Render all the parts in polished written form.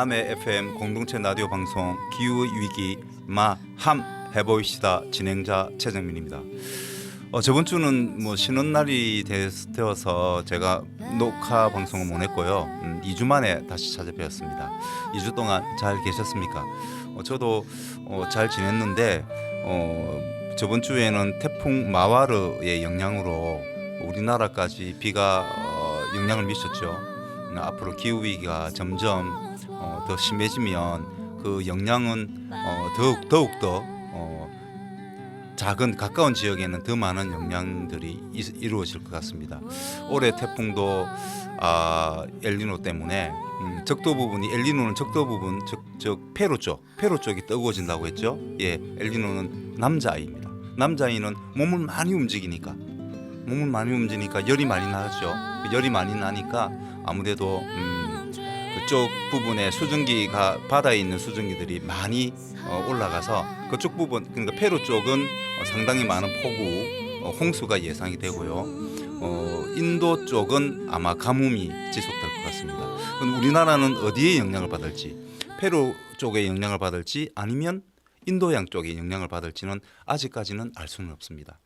남해 FM 공동체 라디오 방송 기후위기 마함 해보이시다 진행자 최정민입니다. 저번 주는 쉬는 날이 되어서 제가 녹화 방송을 못 했고요. 2주 만에 다시 찾아뵈었습니다. 2주 동안 잘 계셨습니까? 저도 잘 지냈는데 저번 주에는 태풍 마와르의 영향으로 우리나라까지 비가 영향을 미쳤죠. 앞으로 기후 위기가 점점 더 심해지면 그 영향은 더욱더 작은 가까운 지역에는 더 많은 영향들이 이루어질 것 같습니다. 올해 태풍도 엘니노 때문에 적도 부분이 엘니노는 적도 부분 즉 페루 쪽이 뜨거워진다고 했죠. 예, 엘니노는 남자아이입니다. 남자아이는 몸을 많이 움직이니까 열이 많이 나죠. 열이 많이 나니까 아무래도 그쪽 부분에 수증기가 바다에 있는 수증기들이 많이 올라가서 그쪽 부분, 그러니까 페루 쪽은 상당히 많은 폭우, 홍수가 예상이 되고요. 인도 쪽은 아마 가뭄이 지속될 것 같습니다. 우리나라는 어디에 영향을 받을지, 페루 쪽에 영향을 받을지 아니면 인도양 쪽에 영향을 받을지는 아직까지는 알 수는 없습니다.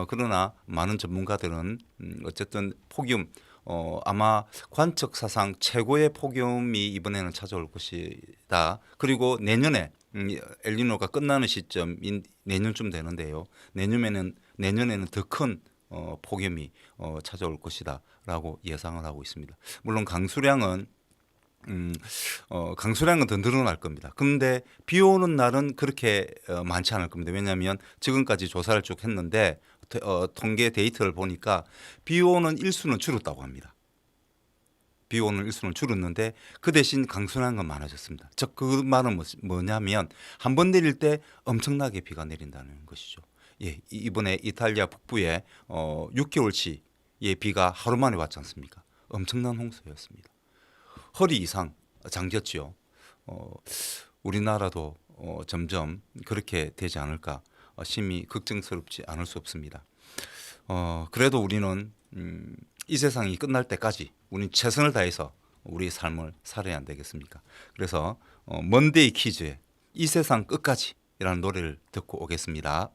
그러나 많은 전문가들은 어쨌든 폭염, 아마 관측 사상 최고의 폭염이 이번에는 찾아올 것이다. 그리고 내년에 엘니노가 끝나는 시점인 내년쯤 되는데요. 내년에는 더 큰 폭염이 찾아올 것이다라고 예상을 하고 있습니다. 물론 강수량은 더 늘어날 겁니다. 그런데 비 오는 날은 그렇게 많지 않을 겁니다. 왜냐하면 지금까지 조사를 쭉 했는데 통계 데이터를 보니까 비 오는 일수는 줄었다고 합니다. 비 오는 일수는 줄었는데 그 대신 강수량은 많아졌습니다. 즉 그 말은 뭐냐면 한 번 내릴 때 엄청나게 비가 내린다는 것이죠. 예, 이번에 이탈리아 북부에 6개월치의 비가 하루 만에 왔지 않습니까? 엄청난 홍수였습니다. 허리 이상 잠겼지요. 우리나라도 점점 그렇게 되지 않을까 심히 걱정스럽지 않을 수 없습니다. 그래도 우리는 이 세상이 끝날 때까지 우리는 최선을 다해서 우리의 삶을 살아야 안 되겠습니까? 그래서 먼데이 키즈의 이 세상 끝까지 이라는 노래를 듣고 오겠습니다.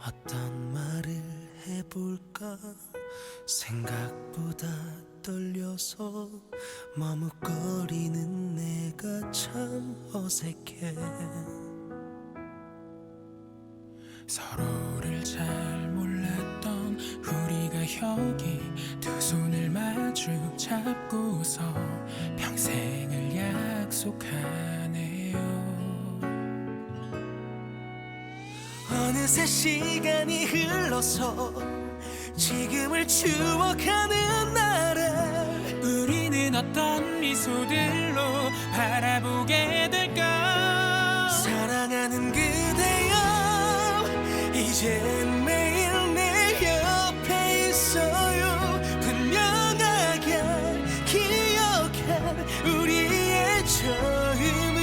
어떤 말을 해볼까 생각보다 떨려서 머뭇거리는 내가 참 어색해. 서로를 잘 몰랐던 우리가 여기 두 손을 마주 잡고서 평생을 약속하네요. 어느새 시간이 흘러서 지금을 추억하는 나를 우리는 어떤 미소들로 바라보게 될까. 사랑하는 그대여 이젠 매일 내 옆에 있어요. 분명하게 기억할 우리의 처음을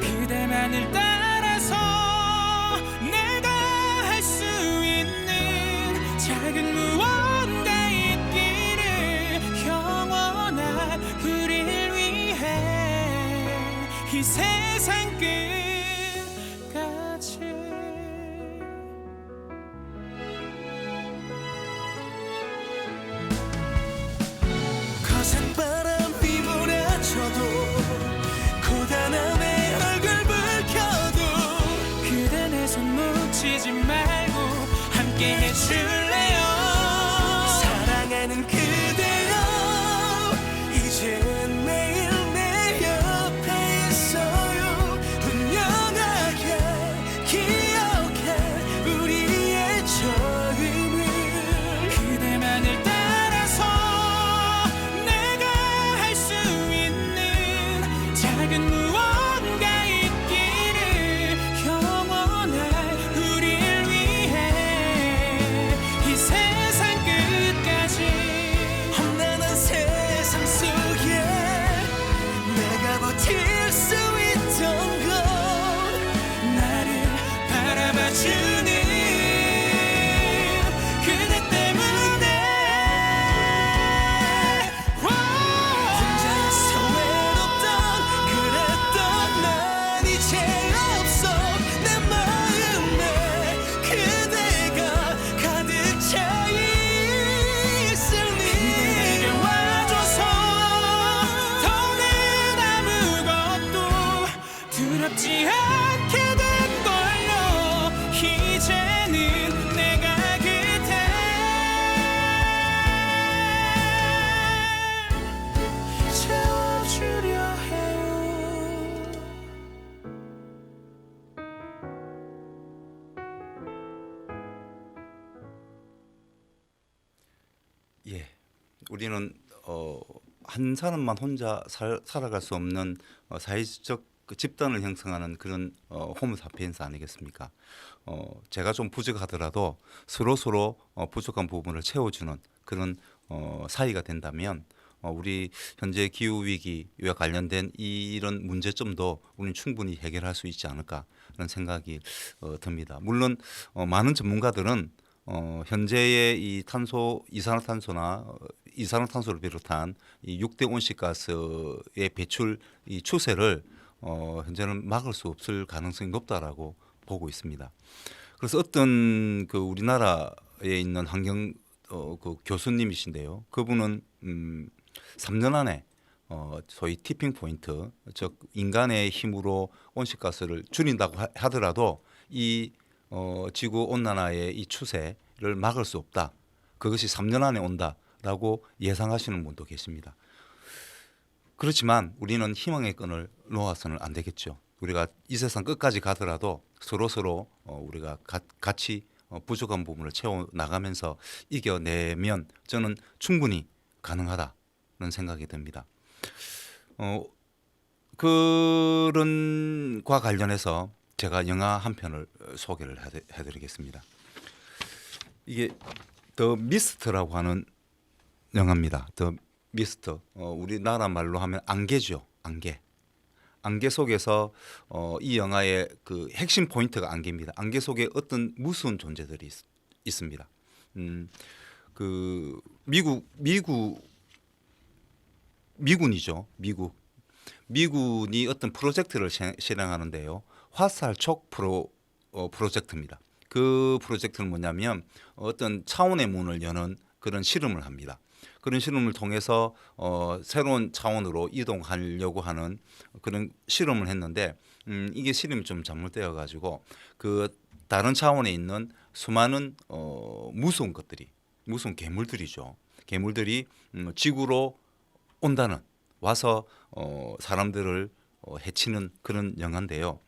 그대만을 따라서 내가 할 수 있는 작은 무언가 있기를 영원한 우릴 위해 이 세상 끝까지. 거센 바람이 몰아쳐도 고단함에 얼굴 붉혀도 그대 내 손 놓치지 말고 함께 해줄래요. 사랑하는 그대여 이젠 매일 내 옆에 있어요. 분명하게 기억해 우리의 처음을 그대만을 따라서 내가 할 수 있는 작은 무언가 있기를 영원한 우릴 위해 남지 않게 된 걸요. 이제는 내가 그댈 채워주려 해요. 예, 우리는 한 사람만 혼자 살아갈 수 없는 사회적 그 집단을 형성하는 그런 호모 사피엔스 아니겠습니까? 제가 좀 부족하더라도 서로 부족한 부분을 채워주는 그런 사이가 된다면 우리 현재 기후 위기와 관련된 이런 문제점도 우리는 충분히 해결할 수 있지 않을까 그런 생각이 듭니다. 물론 많은 전문가들은 현재의 이 이산화탄소나 이산화탄소를 비롯한 이 6대 온실가스의 배출 이 추세를 현재는 막을 수 없을 가능성이 높다라고 보고 있습니다. 그래서 어떤 그 우리나라에 있는 환경 그 교수님이신데요. 그분은 3년 안에 소위 티핑 포인트, 즉 인간의 힘으로 온실가스를 줄인다고 하더라도 이 지구 온난화의 이 추세를 막을 수 없다. 그것이 3년 안에 온다라고 예상하시는 분도 계십니다. 그렇지만 우리는 희망의 끈을 놓아서는 안 되겠죠. 우리가 이 세상 끝까지 가더라도 서로 우리가 같이 부족한 부분을 채워 나가면서 이겨내면 저는 충분히 가능하다는 생각이 듭니다. 그런 과 관련해서 제가 영화 한 편을 소개를 해드리겠습니다. 이게 더 미스트라고 하는 영화입니다. 더 미스트, 우리나라 말로 하면 안개죠. 안개 속에서 이 영화의 그 핵심 포인트가 안개입니다. 안개 속에 어떤 무서운 존재들이 있습니다. 그 미군이죠. 미군이 어떤 프로젝트를 실행하는데요. 화살촉 프로젝트입니다. 그 프로젝트는 뭐냐면 어떤 차원의 문을 여는 그런 실험을 합니다. 그런 실험을 통해서 새로운 차원으로 이동하려고 하는 그런 실험을 했는데 이게 실험이 좀 잘못되어 가지고 그 다른 차원에 있는 수많은 무서운 괴물들이죠. 괴물들이 지구로 온다는 와서 사람들을 해치는 그런 영화인데요.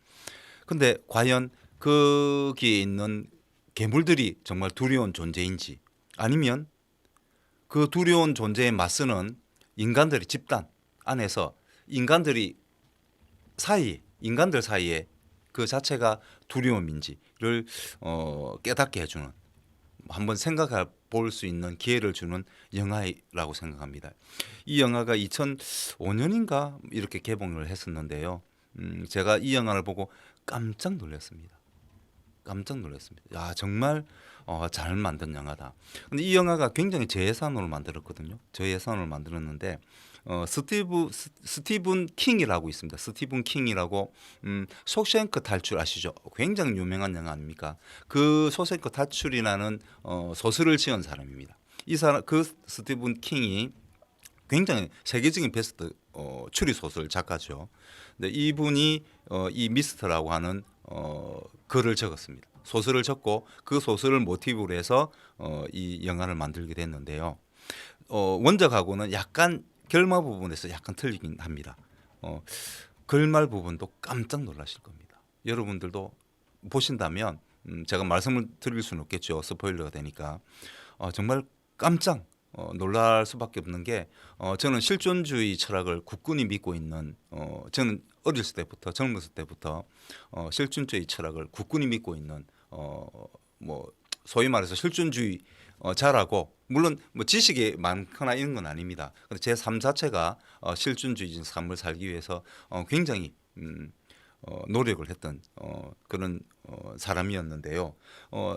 근데 과연 거기에 있는 괴물들이 정말 두려운 존재인지 아니면 그 두려운 존재에 맞서는 인간들의 집단 안에서 인간들 사이에 그 자체가 두려움인지를 깨닫게 해주는 한번 생각해 볼 수 있는 기회를 주는 영화라고 생각합니다. 이 영화가 2005년인가 이렇게 개봉을 했었는데요. 제가 이 영화를 보고 깜짝 놀랐습니다. 야, 정말 잘 만든 영화다. 근데 이 영화가 굉장히 저예산으로 만들었거든요. 저예산으로 만들었는데 스티븐 킹이라고 있습니다. 스티븐 킹이라고 쇼생크 탈출 아시죠? 굉장히 유명한 영화 아닙니까? 그 쇼생크 탈출이라는 소설을 지은 사람입니다. 그 스티븐 킹이 굉장히 세계적인 베스트 추리 소설 작가죠. 근데 이분이 이 미스트라고 하는 글을 적었습니다. 소설을 적고 그 소설을 모티브로 해서 이 영화를 만들게 됐는데요. 원작하고는 약간 결말 부분에서 약간 틀리긴 합니다. 결말 부분도 깜짝 놀라실 겁니다. 여러분들도 보신다면 제가 말씀을 드릴 수는 없겠죠. 스포일러가 되니까 정말 깜짝 놀랄 수밖에 없는 게 저는 실존주의 철학을 굳건히 믿고 있는 저는 어렸을 때부터 젊었을 때부터 실존주의 철학을 굳건히 믿고 있는 뭐 소위 말해서 실존주의 자라고 물론 뭐 지식이 많거나 이런 건 아닙니다. 근데 제 삶 자체가 실존주의적인 삶을 살기 위해서 굉장히 노력을 했던 그런 사람이었는데요.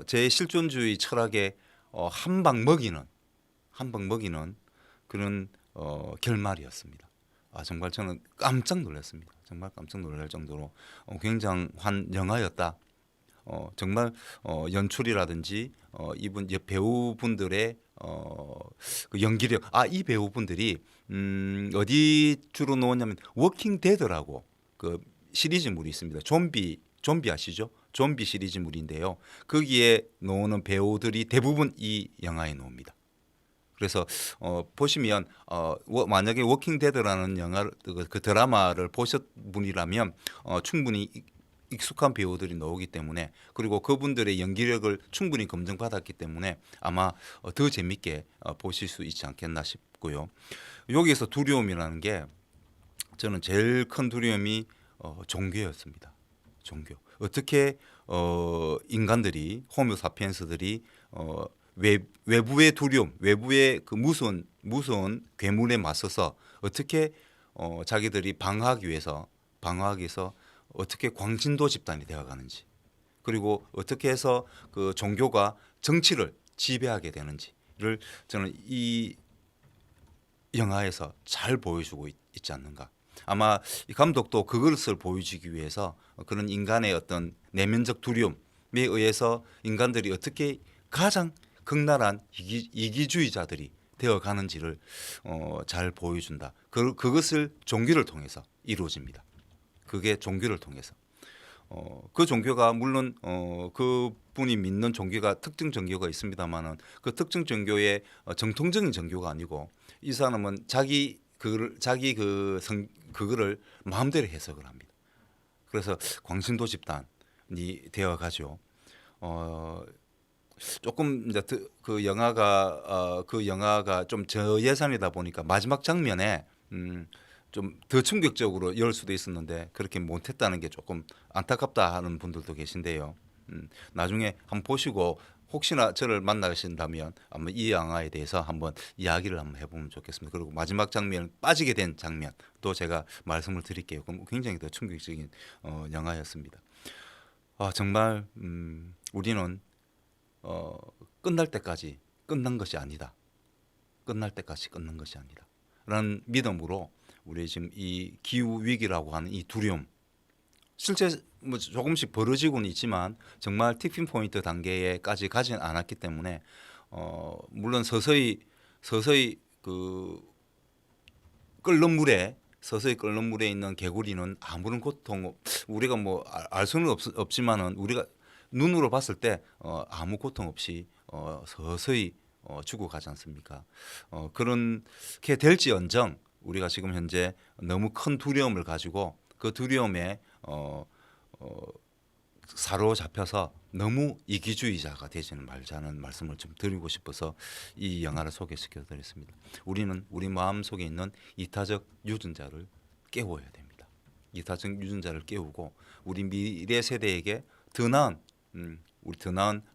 제 실존주의 철학에 한 방 먹이는 그런 결말이었습니다. 정말 저는 깜짝 놀랐습니다. 정말 깜짝 놀랄 정도로 굉장한 영화였다. 정말 연출이라든지 이분 배우분들의 그 연기력, 이 배우분들이 어디 주로 나오냐면 워킹 데드라고 그 시리즈물이 있습니다. 좀비 아시죠? 좀비 시리즈물인데요. 거기에 나오는 배우들이 대부분 이 영화에 나옵니다. 그래서 보시면 만약에 워킹 데드라는 영화 그 드라마를 보셨 분이라면 충분히 익숙한 배우들이 나오기 때문에 그리고 그분들의 연기력을 충분히 검증받았기 때문에 아마 더 재밌게 보실 수 있지 않겠나 싶고요. 여기에서 두려움이라는 게 저는 제일 큰 두려움이 종교였습니다. 종교. 어떻게 인간들이 호모 사피엔스들이 외부의 두려움, 외부의 그 무서운 괴물에 맞서서 어떻게 자기들이 방어하기 위해서 어떻게 광신도 집단이 되어가는지 그리고 어떻게 해서 그 종교가 정치를 지배하게 되는지를 저는 이 영화에서 잘 보여주고 있지 않는가. 아마 이 감독도 그것을 보여주기 위해서 그런 인간의 어떤 내면적 두려움에 의해서 인간들이 어떻게 가장 극랄한 이기주의자들이 되어가는지를 잘 보여준다. 그것을 종교를 통해서 이루어집니다. 그게 종교를 통해서. 그 종교가 물론 그 분이 믿는 종교가 특정 종교가 있습니다만은 그 특정 종교의 정통적인 종교가 아니고 이 사람은 그거를 마음대로 해석을 합니다. 그래서 광신도 집단이 되어가죠. 조금 이제 그 영화가 좀 저예산이다 보니까 마지막 장면에 좀 더 충격적으로 열 수도 있었는데 그렇게 못했다는 게 조금 안타깝다 하는 분들도 계신데요. 나중에 한번 보시고 혹시나 저를 만나신다면 아마 이 영화에 대해서 한번 이야기를 한번 해보면 좋겠습니다. 그리고 마지막 장면 빠지게 된 장면도 제가 말씀을 드릴게요. 그럼 굉장히 더 충격적인 영화였습니다. 정말 우리는 끝날 때까지 끝난 것이 아니다. 끝날 때까지 끝난 것이 아니다. 라는 믿음으로 우리 지금 이 기후 위기라고 하는 이 두려움 실제 뭐 조금씩 벌어지고는 있지만 정말 티핑 포인트 단계에까지 가지는 않았기 때문에 물론 서서히 그 끓는 물에 있는 개구리는 아무런 고통 우리가 뭐 알 수는 없지만은 우리가 눈으로 봤을 때 아무 고통 없이 서서히 죽어가지 않습니까? 그렇게 될지언정 우리가 지금 현재 너무 큰 두려움을 가지고 그 두려움에 사로잡혀서 너무 이기주의자가 되지는 말자는 말씀을 좀 드리고 싶어서 이 영화를 소개시켜드렸습니다. 우리는 우리 마음속에 있는 이타적 유전자를 깨워야 됩니다. 이타적 유전자를 깨우고 우리 미래 세대에게 더 나은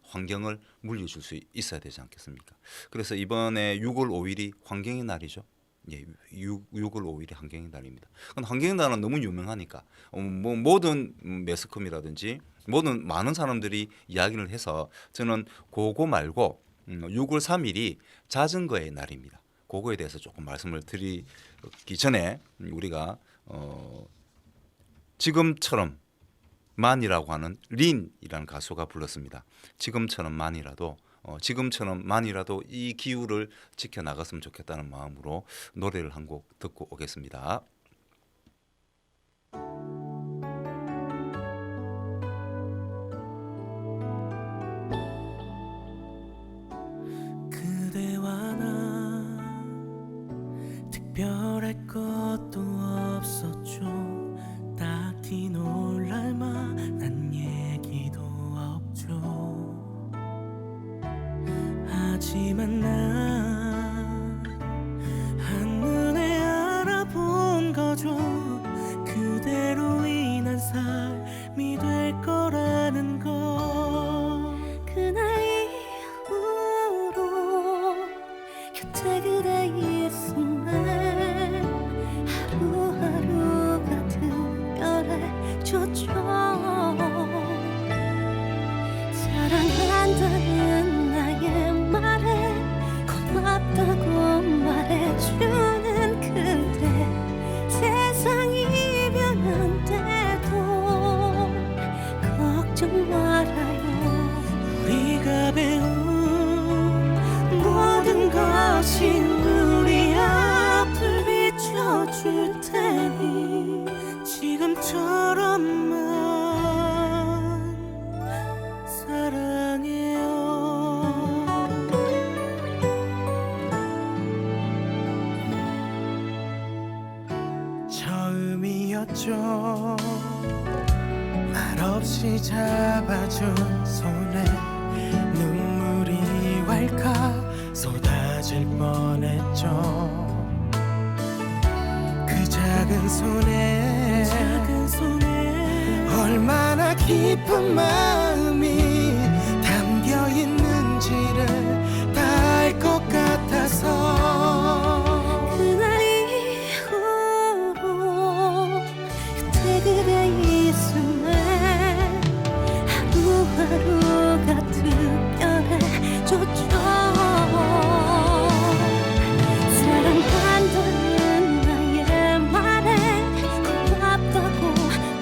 환경을 물려줄 수 있어야 되지 않겠습니까? 그래서 이번에 6월 5일이 환경의 날이죠. 예, 6월 5일이 환경의 날입니다. 환경의 날은 너무 유명하니까 뭐 모든 매스컴이라든지 많은 사람들이 이야기를 해서 저는 그거 말고 6월 3일이 자전거의 날입니다. 그거에 대해서 조금 말씀을 드리기 전에 우리가 지금처럼 만이라고 하는 린이라는 가수가 불렀습니다. 지금처럼만이라도 이 기후를 지켜나갔으면 좋겠다는 마음으로 노래를 한 곡 듣고 오겠습니다. 그대와 나 특별할 것도 없었죠. 딱히 놀랄 만한 얘기도 없죠. 하지만 난 한눈에 알아본 거죠. 그대로 인한 삶이 될 거라는 거. 그날 이후로 곁에 그대 있음에 하루하루가 특별해졌죠. 사랑한다는 나의 말에 고맙다고 말해주는 그대. 세상이 변한데도 걱정 말아요. 우리가 배운 모든 것이 우리 앞을 비춰줄 테니 지금처럼 줘 말없이 잡아준 손에 눈물이 왈칵 쏟아질 뻔했죠. 그 작은 손에 얼마나 깊은 마음이 담겨 있는지를 다 알 것 같아서 그날 이후로 그때 그대 있음에 하루하루가 특별해졌죠. 사랑한다는 나의 말에 고맙다고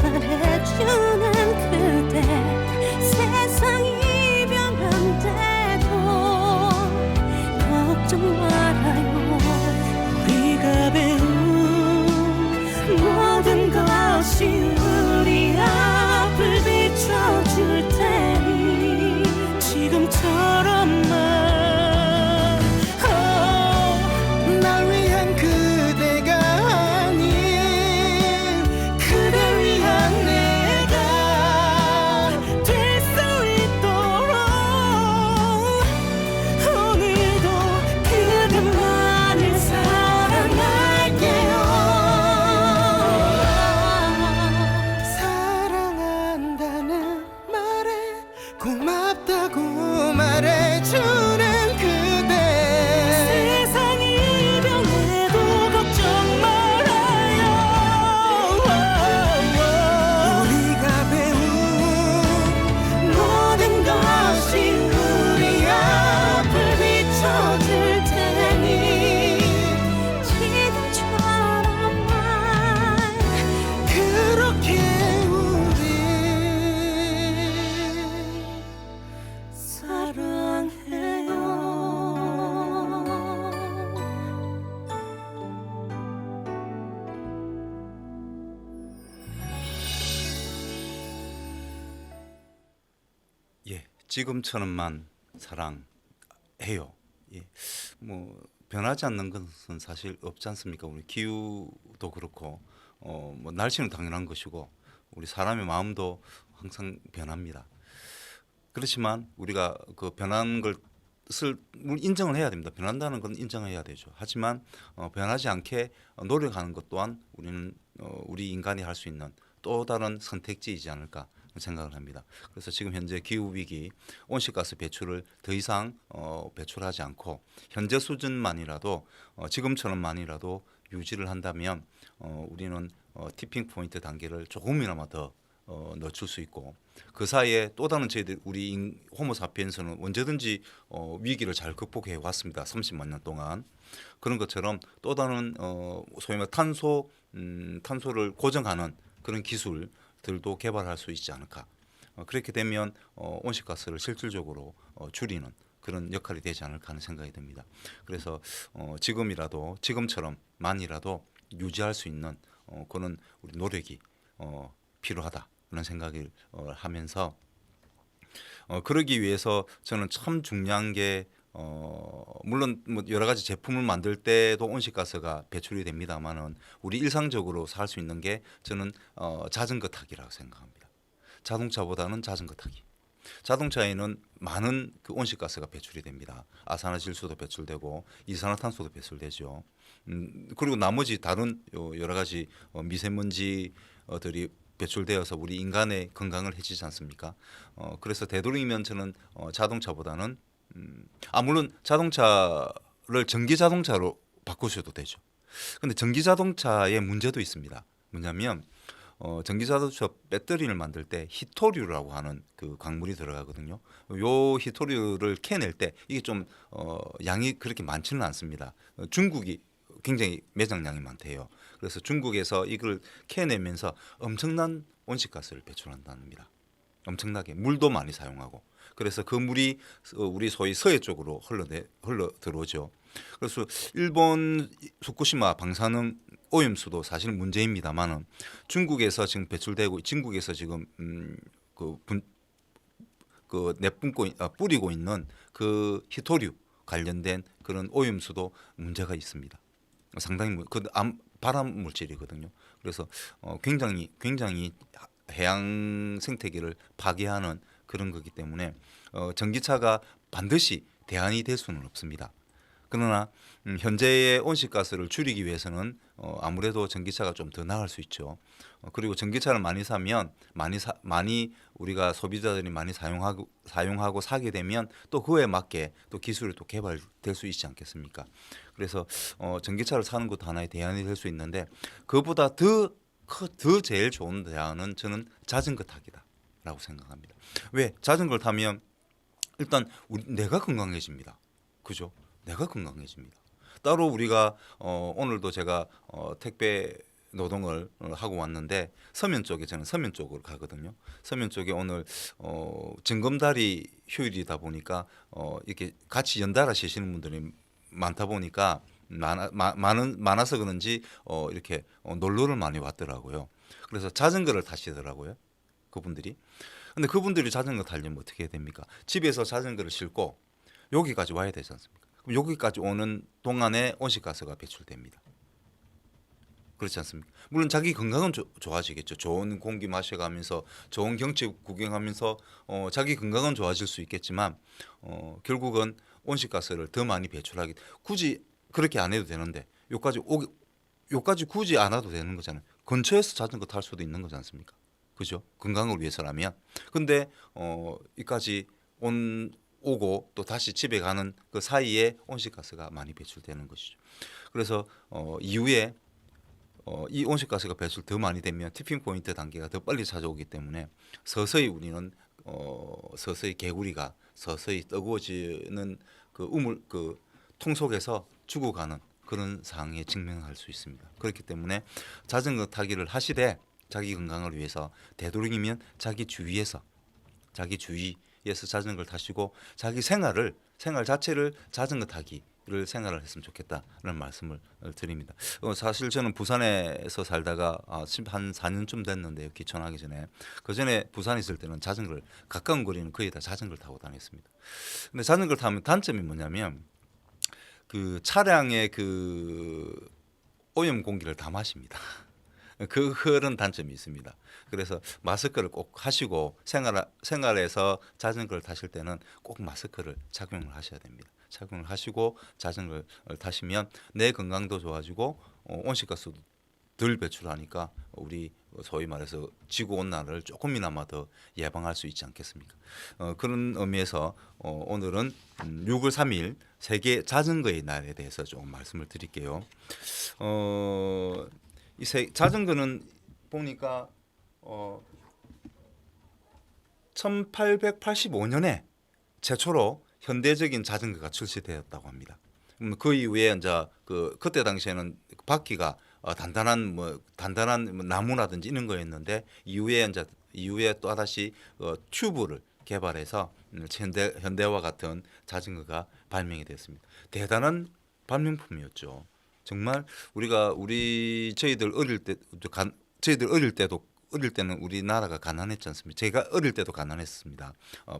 말해주는 그대 세상이 변한데도 걱정 말아요. 우리가 배운 모든 것이 우리 앞을 비춰줄 테니 지금처럼만 날 위한 그대가 아닌 그대 위한 내가 될 수 있도록 오늘도 그대만을 사랑할게요. 사랑한다는 말에 고맙다고 말해주는 그대 세상이 변해도 걱정 말아요. 우리가 배운 모든 것이 우리 앞을 비춰줄 테니 지금처럼만 그렇게 우리 사랑해요. 예, 지금처럼만 사랑해요. 예, 뭐 변하지 않는 것은 사실 없지 않습니까? 우리 기후도 그렇고, 뭐 날씨는 당연한 것이고, 우리 사람의 마음도 항상 변합니다. 그렇지만 우리가 그 변한 것을 인정을 해야 됩니다. 변한다는 건 인정해야 되죠. 하지만 변하지 않게 노력하는 것 또한 우리는 우리 인간이 할 수 있는 또 다른 선택지이지 않을까 생각을 합니다. 그래서 지금 현재 기후 위기 온실가스 배출을 더 이상 배출하지 않고 현재 수준만이라도 지금처럼만이라도 유지를 한다면 우리는 티핑 포인트 단계를 조금이나마 더 늦출 수 있고 그 사이에 또 다른 저희들 우리 호모사피엔스는 언제든지 위기를 잘 극복해 왔습니다. 30만 년 동안 그런 것처럼 또 다른 소위 말 탄소를 고정하는 그런 기술들도 개발할 수 있지 않을까. 그렇게 되면 온실가스를 실질적으로 줄이는 그런 역할이 되지 않을까 하는 생각이 듭니다. 그래서 지금처럼만이라도 유지할 수 있는 그런 우리 노력이 필요하다 그런 생각을 하면서 그러기 위해서 저는 참 중요한 게 물론 뭐 여러 가지 제품을 만들 때도 온실가스가 배출이 됩니다만은 우리 일상적으로 살 수 있는 게 저는 자전거 타기라고 생각합니다. 자동차보다는 자전거 타기. 자동차에는 많은 그 온실가스가 배출이 됩니다. 아산화질소도 배출되고 이산화탄소도 배출되죠. 그리고 나머지 다른 여러 가지 미세먼지들이 배출되어서 우리 인간의 건강을 해치지 않습니까? 그래서 되도록이면 저는 자동차보다는 물론 자동차를 전기 자동차로 바꾸셔도 되죠. 근데 전기 자동차에 문제도 있습니다. 뭐냐면 전기 자동차 배터리를 만들 때 히토류라고 하는 그 광물이 들어가거든요. 요 히토류를 캐낼 때 이게 좀 양이 그렇게 많지는 않습니다. 중국이 굉장히 매장량이 많대요. 그래서 중국에서 이걸 캐내면서 엄청난 온실가스를 배출한답니다. 엄청나게 물도 많이 사용하고 그래서 그 물이 우리 소위 서해 쪽으로 흘러 들어오죠. 그래서 일본 후쿠시마 방사능 오염수도 사실 문제입니다만은 중국에서 지금 배출되고 중국에서 지금 내뿜고 뿌리고 있는 그 히토류 관련된 그런 오염수도 문제가 있습니다. 상당히 발암 물질이거든요. 그래서 굉장히 해양 생태계를 파괴하는 그런 거기 때문에 전기차가 반드시 대안이 될 수는 없습니다. 그러나 현재의 온실가스를 줄이기 위해서는 아무래도 전기차가 좀 더 나을 수 있죠. 그리고 전기차를 많이 사면 많이 우리가 소비자들이 많이 사용하고 사게 되면 또 그에 맞게 또 기술이 또 개발될 수 있지 않겠습니까? 그래서 전기차를 사는 것도 하나의 대안이 될 수 있는데 그보다 더 제일 좋은 대안은 저는 자전거 타기다라고 생각합니다. 왜? 자전거를 타면 일단 내가 건강해집니다. 그죠? 내가 건강해집니다. 따로 우리가 오늘도 제가 택배 노동을 하고 왔는데 서면 쪽에 저는 서면 쪽으로 가거든요. 서면 쪽에 오늘 점검다리 휴일이다 보니까 이렇게 같이 연달아 쉬시는 분들이 많다 보니까 많아서 그런지 이렇게 놀러를 많이 왔더라고요. 그래서 자전거를 타시더라고요. 그분들이. 근데 그분들이 자전거 타려면 어떻게 해야 됩니까? 집에서 자전거를 싣고 여기까지 와야 되지 않습니까? 그럼 여기까지 오는 동안에 온실가스가 배출됩니다. 그렇지 않습니까? 물론 자기 건강은 좋아지겠죠. 좋은 공기 마셔가면서 좋은 경치 구경하면서 자기 건강은 좋아질 수 있겠지만 결국은 온실가스를 더 많이 배출하기 굳이 그렇게 안 해도 되는데 요까지 굳이 안 와도 되는 거잖아요. 근처에서 자전거 탈 수도 있는 거지 않습니까? 그죠? 건강을 위해서라면. 근데 이까지 오고 또 다시 집에 가는 그 사이에 온실가스가 많이 배출되는 것이죠. 그래서 이후에 이 온실가스가 배출 더 많이 되면 티핑 포인트 단계가 더 빨리 찾아오기 때문에 서서히 우리는 서서히 개구리가 서서히 뜨거워지는 그 통 속에서 죽어가는 그런 상황에 직면할 수 있습니다. 그렇기 때문에 자전거 타기를 하시되 자기 건강을 위해서 되도록이면 자기 주위에서 자전거를 타시고 자기 생활 자체를 자전거 타기를 생활을 했으면 좋겠다는 말씀을 드립니다. 사실 저는 부산에서 살다가 한 4년쯤 됐는데요. 귀촌하기 전에 그 전에 부산에 있을 때는 자전거를 가까운 거리는 거의 다 자전거를 타고 다녔습니다. 근데 자전거를 타면 단점이 뭐냐면 그 차량의 그 오염 공기를 다 마십니다. 그런 단점이 있습니다. 그래서 마스크를 꼭 하시고 생활에서 자전거를 타실 때는 꼭 마스크를 착용을 하셔야 됩니다. 착용을 하시고 자전거를 타시면 내 건강도 좋아지고 온실가스도 덜 배출하니까 우리 소위 말해서 지구온난화를 조금이나마 더 예방할 수 있지 않겠습니까? 그런 의미에서 오늘은 6월 3일 세계 자전거의 날에 대해서 좀 말씀을 드릴게요. 자전거는 보니까 1885년에 최초로 현대적인 자전거가 출시되었다고 합니다. 그 이후에 이제 그때 당시에는 바퀴가 단단한 나무라든지 이런 거였는데 이후에 또 다시 튜브를 개발해서 현대와 같은 자전거가 발명이 됐습니다. 대단한 발명품이었죠. 정말 저희들 어릴 때는 우리나라가 가난했지 않습니까? 제가 어릴 때도 가난했습니다.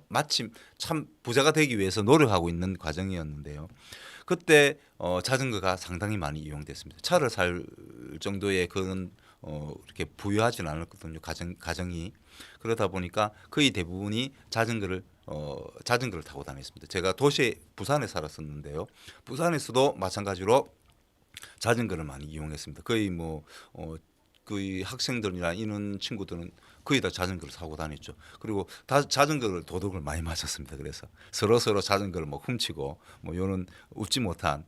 마침 참 부자가 되기 위해서 노력하고 있는 과정이었는데요. 그때 자전거가 상당히 많이 이용됐습니다. 차를 살 정도의 그런 이렇게 부유하진 않았거든요. 가정이 그러다 보니까 거의 대부분이 자전거를 타고 다녔습니다. 제가 부산에 살았었는데요. 부산에서도 마찬가지로 자전거를 많이 이용했습니다. 거의 거의 학생들이나 이런 친구들은 거의 다 자전거를 타고 다녔죠. 그리고 자전거를 도둑을 많이 맞았습니다. 그래서 서로 자전거를 훔치고 요런 웃지 못한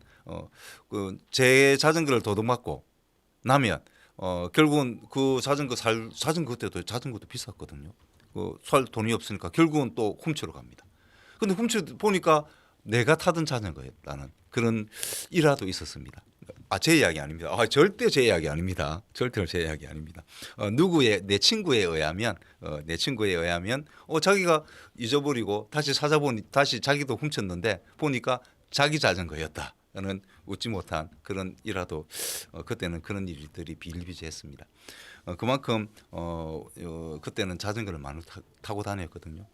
제 자전거를 도둑 맞고 나면 결국은 그 자전거 그때도 자전거도 비쌌거든요. 살 돈이 없으니까 결국은 또 훔치러 갑니다. 근데 훔쳐 보니까 내가 타던 자전거였다는 그런 일화도 있었습니다. 제 이야기 아닙니다. 절대 제 이야기 아닙니다. 절대로 제 이야기 아닙니다. 내 친구에 의하면 자기가 잊어버리고 다시 찾아보니 다시 자기도 훔쳤는데 보니까 자기 자전거였다는 웃지 못한 그런 일화도 그때는 그런 일들이 비일비재했습니다. 그만큼 그때는 자전거를 많이 타고 다녔거든요.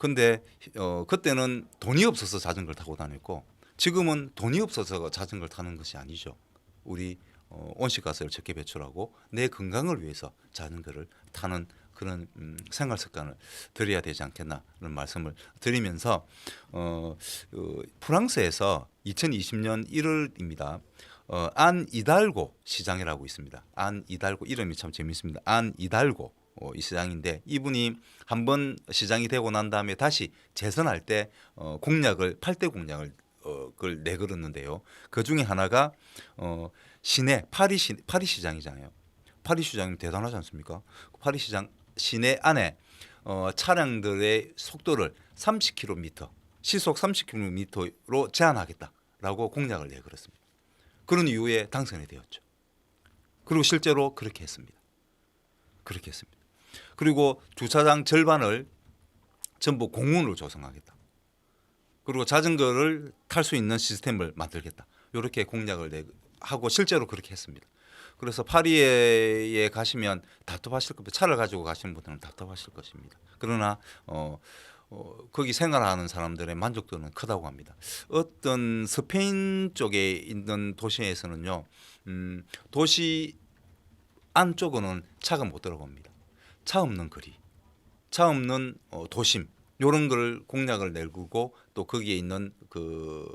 근데 그때는 돈이 없어서 자전거를 타고 다녔고 지금은 돈이 없어서 자전거를 타는 것이 아니죠. 우리 온실가스를 적게 배출하고 내 건강을 위해서 자전거를 타는 그런 생활 습관을 들여야 되지 않겠나는 말씀을 드리면서 프랑스에서 2020년 1월입니다. 안 이달고 시장이라고 있습니다. 안 이달고 이름이 참 재밌습니다. 안 이달고 이 시장인데 이분이 한번 시장이 되고 난 다음에 다시 재선할 때 공약을 8대 공약을 그걸 내걸었는데요. 그 중에 하나가 시내 파리 시장이잖아요. 파리 시장이 대단하지 않습니까? 파리 시장 시내 안에 차량들의 속도를 30km 시속 30km로 제한하겠다라고 공약을 내걸었습니다. 그런 이후에 당선이 되었죠. 그리고 실제로 그렇게 했습니다. 그리고 주차장 절반을 전부 공원으로 조성하겠다. 그리고 자전거를 탈 수 있는 시스템을 만들겠다. 이렇게 공약을 하고 실제로 그렇게 했습니다. 그래서 파리에 가시면 답답하실 겁니다. 차를 가지고 가시는 분들은 답답하실 것입니다. 그러나 거기 생활하는 사람들의 만족도는 크다고 합니다. 어떤 스페인 쪽에 있는 도시에서는요, 도시 안쪽으로는 차가 못 들어갑니다. 차 없는 거리, 차 없는 도심 이런 걸 공약을 내걸고 또 거기에 있는 그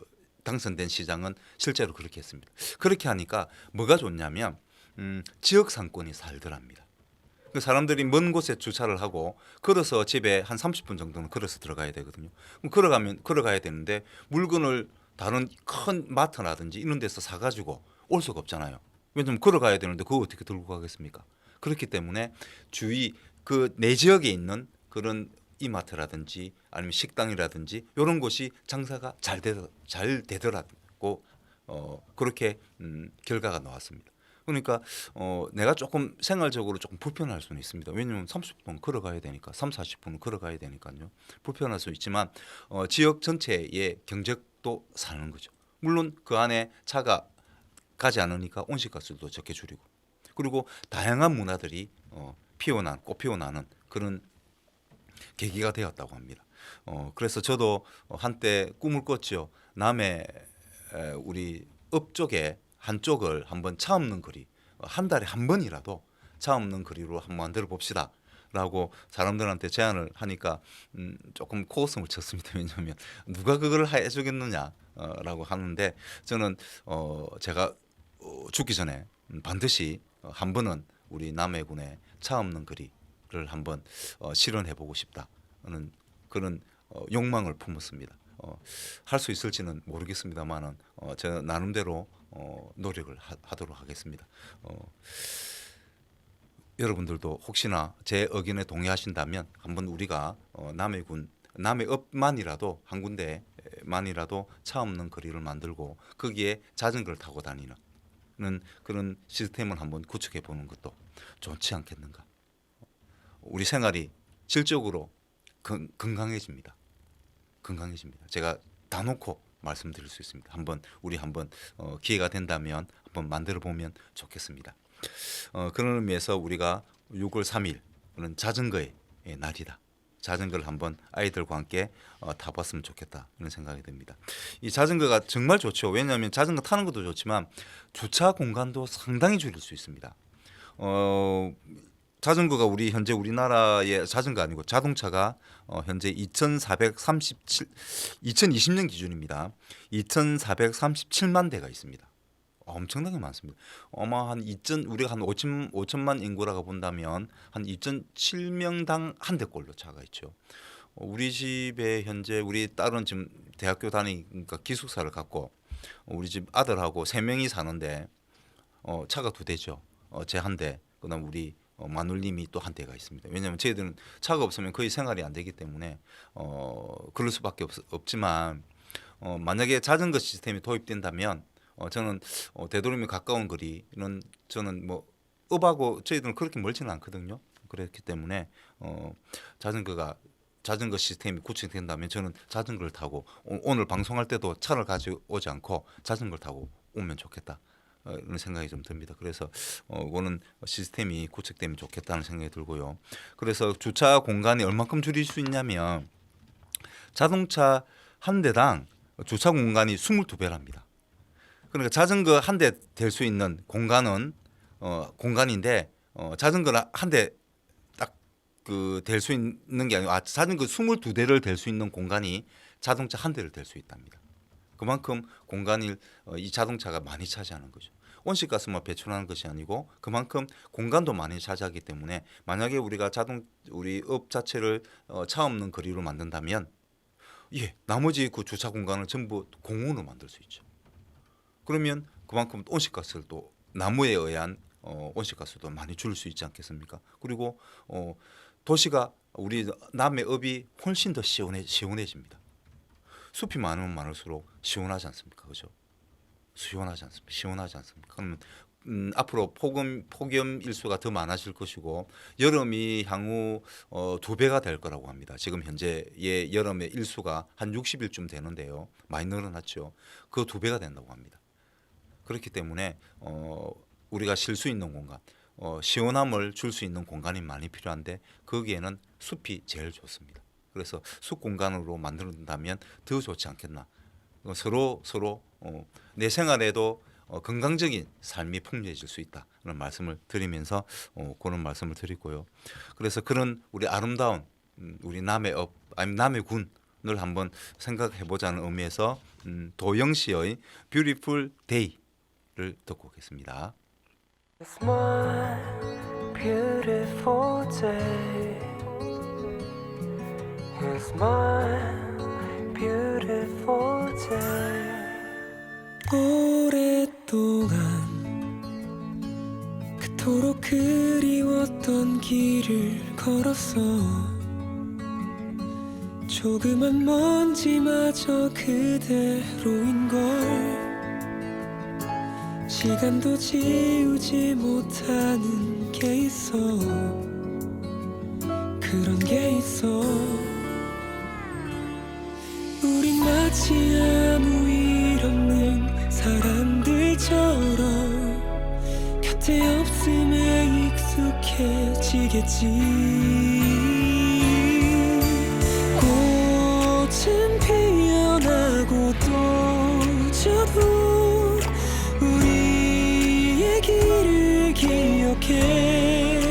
당선된 시장은 실제로 그렇게 했습니다. 그렇게 하니까 뭐가 좋냐면 지역 상권이 살더랍니다. 그 사람들이 먼 곳에 주차를 하고 걸어서 집에 한 30분 정도는 걸어서 들어가야 되거든요. 그럼 걸어가야 되는데 물건을 다른 큰 마트라든지 이런 데서 사가지고 올 수가 없잖아요. 왜냐하면 걸어가야 되는데 그거 어떻게 들고 가겠습니까? 그렇기 때문에 주위 그 내 지역에 있는 그런 이마트라든지 아니면 식당이라든지 이런 곳이 장사가 잘 되더라고 그렇게 결과가 나왔습니다. 그러니까 내가 조금 생활적으로 조금 불편할 수는 있습니다. 왜냐하면 30분 걸어가야 되니까 30-40분 걸어가야 되니까요. 불편할 수 있지만 지역 전체의 경제도 사는 거죠. 물론 그 안에 차가 가지 않으니까 온실가스도 적게 줄이고 그리고 다양한 문화들이 꽃 피어나는 그런 계기가 되었다고 합니다. 그래서 저도 한때 꿈을 꿨죠. 남해 우리 읍 쪽에 한쪽을 한번 차 없는 거리 한 달에 한 번이라도 차 없는 거리로 한번 만들어 봅시다. 라고 사람들한테 제안을 하니까 조금 코웃음을 쳤습니다. 왜냐하면 누가 그걸 해주겠느냐 라고 하는데 저는 제가 죽기 전에 반드시 한 번은 우리 남해군에 차 없는 거리를 한번 실현해보고 싶다는 그런 욕망을 품었습니다. 할 수 있을지는 모르겠습니다만은 저 나름대로 노력을 하도록 하겠습니다. 여러분들도 혹시나 제 의견에 동의하신다면 한번 우리가 남해읍만이라도 한 군데만이라도 차 없는 거리를 만들고 거기에 자전거를 타고 다니는 그런 시스템을 한번 구축해 보는 것도 좋지 않겠는가. 우리 생활이 질적으로 건강해집니다. 제가 다 놓고 말씀드릴 수 있습니다. 우리 한번 기회가 된다면 한번 만들어 보면 좋겠습니다. 그런 의미에서 우리가 6월 3일은 자전거의 날이다. 자전거를 한번 아이들과 함께 타봤으면 좋겠다 이런 생각이 듭니다. 이 자전거가 정말 좋죠. 왜냐하면 자전거 타는 것도 좋지만 주차 공간도 상당히 줄일 수 있습니다. 자전거가 현재 우리나라의 자전거 아니고 자동차가 현재 2020년 기준입니다. 2,437만 대가 있습니다. 엄청나게 많습니다. 아마 우리가 한 5천만 인구라고 본다면 한 2.7명당 한 대꼴로 차가 있죠. 우리 집에 현재 우리 딸은 지금 대학교 다니니까 기숙사를 갖고 우리 집 아들하고 3명이 사는데 차가 2대죠. 제 한 대, 그다음 우리 마눌님이 또 한 대가 있습니다. 왜냐하면 저희들은 차가 없으면 거의 생활이 안 되기 때문에 그럴 수밖에 없지만 만약에 자전거 시스템이 도입된다면 저는 되도록이면 가까운 거리는 저는 뭐 읍하고 저희들은 그렇게 멀지는 않거든요. 그렇기 때문에 자전거 시스템이 구축된다면 저는 자전거를 타고 오늘 방송할 때도 차를 가져오지 않고 자전거를 타고 오면 좋겠다. 이런 생각이 좀 듭니다. 그래서 이거는 시스템이 구축되면 좋겠다는 생각이 들고요. 그래서 주차 공간이 얼마큼 줄일 수 있냐면 자동차 한 대당 주차 공간이 22배랍니다. 그러니까 자전거 한 대 댈 수 있는 공간은 공간인데 자전거를 한 대 딱 그 댈 수 있는 게 아니고 자전거 22대를 댈 수 있는 공간이 자동차 한 대를 댈 수 있답니다. 그만큼 공간을 이 자동차가 많이 차지하는 거죠. 온실가스만 배출하는 것이 아니고 그만큼 공간도 많이 차지하기 때문에 만약에 우리가 우리 업 자체를 차 없는 거리로 만든다면 나머지 그 주차 공간을 전부 공원으로 만들 수 있죠. 그러면 그만큼 온실가스를 또 나무에 의한 온실가스도 많이 줄일 수 있지 않겠습니까? 그리고 도시가 우리 남의 업이 훨씬 더 시원해집니다. 숲이 많으면 많을수록 시원하지 않습니까? 그죠? 시원하지 않습니까? 그러면 앞으로 폭염 일수가 더 많아질 것이고 여름이 향후 2배가 될 거라고 합니다. 지금 현재의 여름의 일수가 한 60일쯤 되는데요. 많이 늘어났죠. 그 2배가 된다고 합니다. 그렇기 때문에 우리가 쉴 수 있는 공간, 시원함을 줄 수 있는 공간이 많이 필요한데 거기에는 숲이 제일 좋습니다. 그래서 숲 공간으로 만든다면 더 좋지 않겠나. 서로 내 생활에도 건강적인 삶이 풍요해질 수 있다는 말씀을 드리면서 그런 말씀을 드리고요. 그래서 그런 우리 아름다운 우리 남의 남의 군을 한번 생각해 보자는 의미에서 도영 씨의 Beautiful Day를 듣고 오겠습니다. It's my beautiful day. It's my beautiful day. 오랫동안 그토록 그리웠던 길을 걸었어. 조그만 먼지마저 그대로인걸. 시간도 지우지 못하는 게 있어. 그런 게 있어. 우린 마치 아무 일 없는 사람들처럼 곁에 없음에 익숙해지겠지. 꽃은 피어나고 또 져도 우리의 길을 기억해.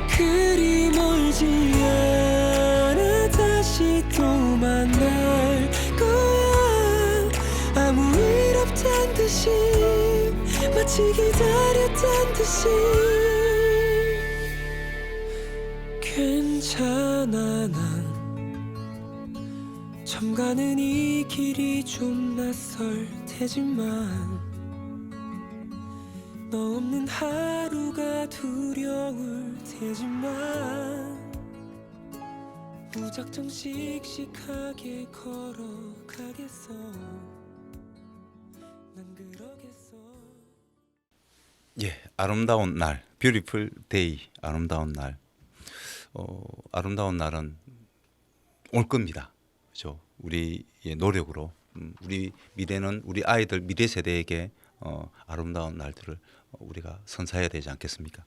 그리 멀지 않아 다시 또 만날 거야. 아무 일 없단 듯이 마치 기다렸단 듯이. 괜찮아 난 처음 가는 이 길이 좀 낯설 테지만 너 없는 하루가 두려울 테지만 무작정 씩씩하게 걸어가겠어. 난 그러겠어. 아름다운 날, Beautiful Day, 아름다운 날. 아름다운 날은 올 겁니다. 그렇죠? 우리의 노력으로 우리 미래는 우리 아이들 미래 세대에게 아름다운 날들을 우리가 선사해야 되지 않겠습니까?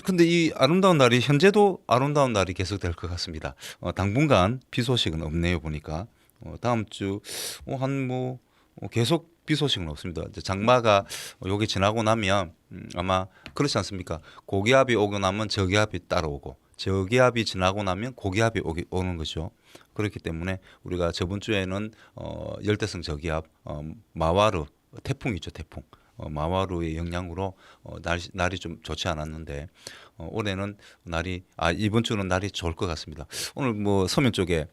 근데 이 아름다운 날이 현재도 아름다운 날이 계속될 것 같습니다. 당분간 비 소식은 없네요 보니까. 다음 주 계속 비 소식은 없습니다. 이제 장마가 여기 지나고 나면 아마 그렇지 않습니까? 고기압이 오고 나면 저기압이 따라오고 저기압이 지나고 나면 고기압이 오는 거죠. 그렇기 때문에 우리가 저번 주에는 열대성 저기압 마와르 태풍이죠, 태풍. 마와루의 영향으로 날이 좀 좋지 않았는데 올해는 이번 주는 날이 좋을 것 같습니다. 오늘 서면 쪽에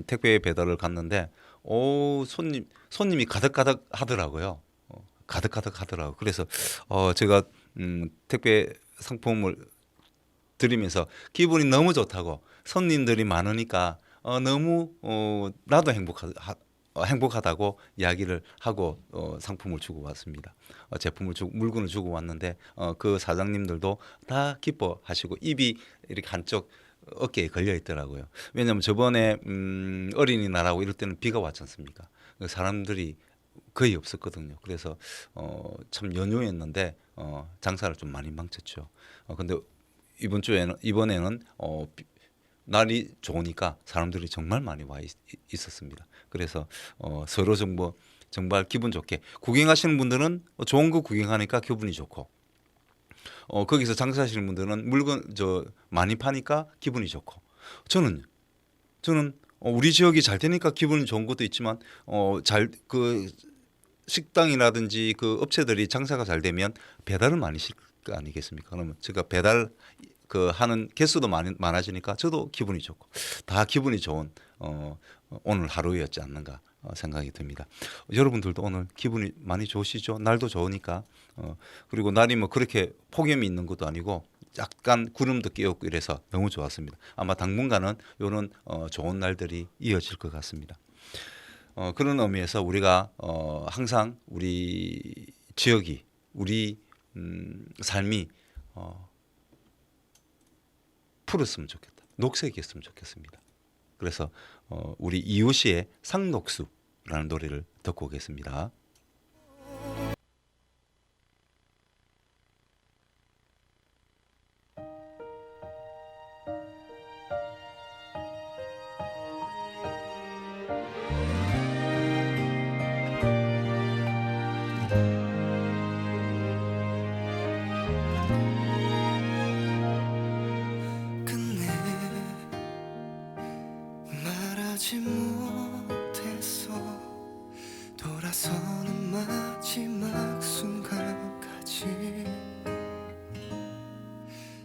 택배 배달을 갔는데 손님이 가득가득 하더라고요. 가득가득 하더라고요. 그래서 제가 택배 상품을 드리면서 기분이 너무 좋다고, 손님들이 많으니까 너무 나도 행복하다고 이야기를 하고 상품을 주고 왔습니다. 물건을 주고 왔는데 그 사장님들도 다 기뻐하시고 입이 이렇게 한쪽 어깨에 걸려 있더라고요. 왜냐하면 저번에 어린이날하고 이럴 때는 비가 왔지 않습니까? 사람들이 거의 없었거든요. 그래서 참 연휴였는데 장사를 좀 많이 망쳤죠. 근데 이번에는 날이 좋으니까 사람들이 정말 많이 와 있었습니다. 그래서 서로 정보 정말 기분 좋게 구경하시는 분들은 좋은 거 구경하니까 기분이 좋고 거기서 장사하시는 분들은 물건 많이 파니까 기분이 좋고 저는 우리 지역이 잘 되니까 기분이 좋은 것도 있지만 잘 그 식당이라든지 그 업체들이 장사가 잘 되면 배달을 많이 실 거 아니겠습니까? 그러면 제가 배달 그 하는 개수도 많아지니까 저도 기분이 좋고 다 기분이 좋은 오늘 하루였지 않는가 생각이 듭니다. 여러분들도 오늘 기분이 많이 좋으시죠? 날도 좋으니까 그리고 날이 뭐 그렇게 폭염이 있는 것도 아니고 약간 구름도 끼었고 이래서 너무 좋았습니다. 아마 당분간은 이런 좋은 날들이 이어질 것 같습니다. 그런 의미에서 우리가 항상 우리 지역이 우리 삶이 푸르었으면 좋겠다. 녹색이었으면 좋겠습니다. 그래서 우리 이효시의 상록수라는 노래를 듣고 오겠습니다. 끝내 말하지 못해서 돌아서는 마지막 순간까지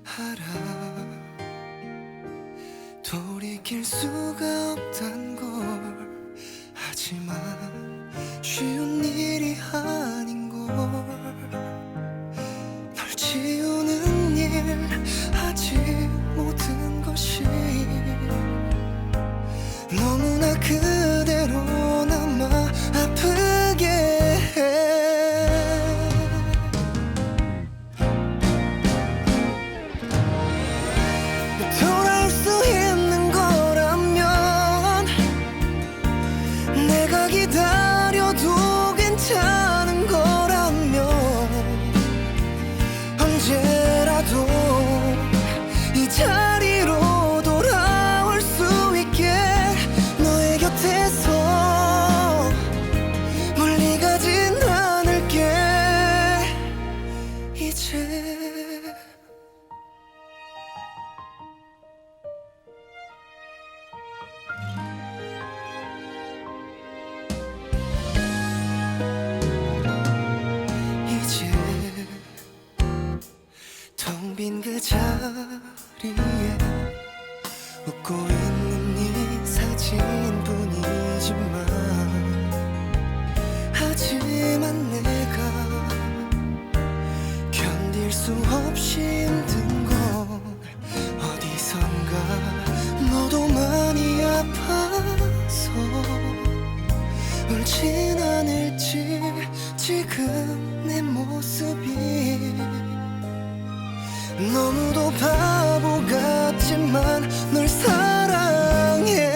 알아 돌이킬 수가 없단 걸 하지만 쉬운 일이 아닌 걸 널 지우는 일 아직 모든 것이 너무나 그대로 남아 아프게 해 돌아올 수 있는 거라면 내가 기다려도 괜찮은 거라면 언제라도 이 자리로 돌아올 수 있게 너의 곁에서 멀리 가진 않을게 이제 이제 텅 빈 그 자리에 웃고 있는 네 사진뿐이지만 하지만 내가 견딜 수 없이 힘든 건 어디선가 너도 많이 아파서 울진 않을지 지금 내 모습이 너무도 바보 같지만 널 사랑해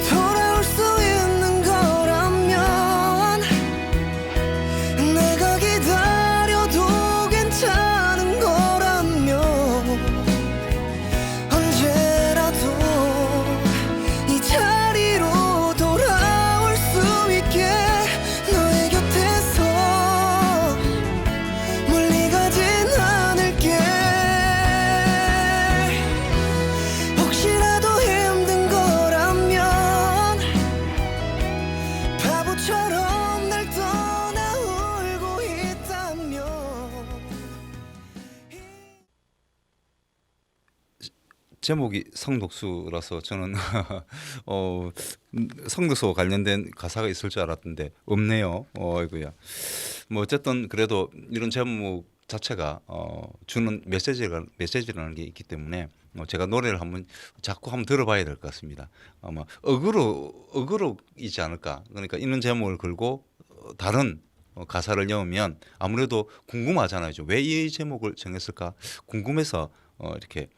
돌아올 수 있는 거라면 내가 기다려도 괜찮은 거라면 언제라도 이 자리로 돌아올 수 있게 너의 곁에서 멀리 가진 않을게 혹시라도 힘든 거라면 바보처럼 날 떠나 울고 있다면 제목이 성독수라서 저는 성독수와 관련된 가사가 있을 줄 알았는데 없네요. 아이고야. 뭐 어쨌든 그래도 이런 제목 자체가 주는 메시지라는 게 있기 때문에 제가 노래를 자꾸 한번 들어봐야 될 것 같습니다. 아마 어그로이지 않을까. 그러니까 이런 제목을 걸고 다른 가사를 넣으면 아무래도 궁금하잖아요. 왜 이 제목을 정했을까 궁금해서 이렇게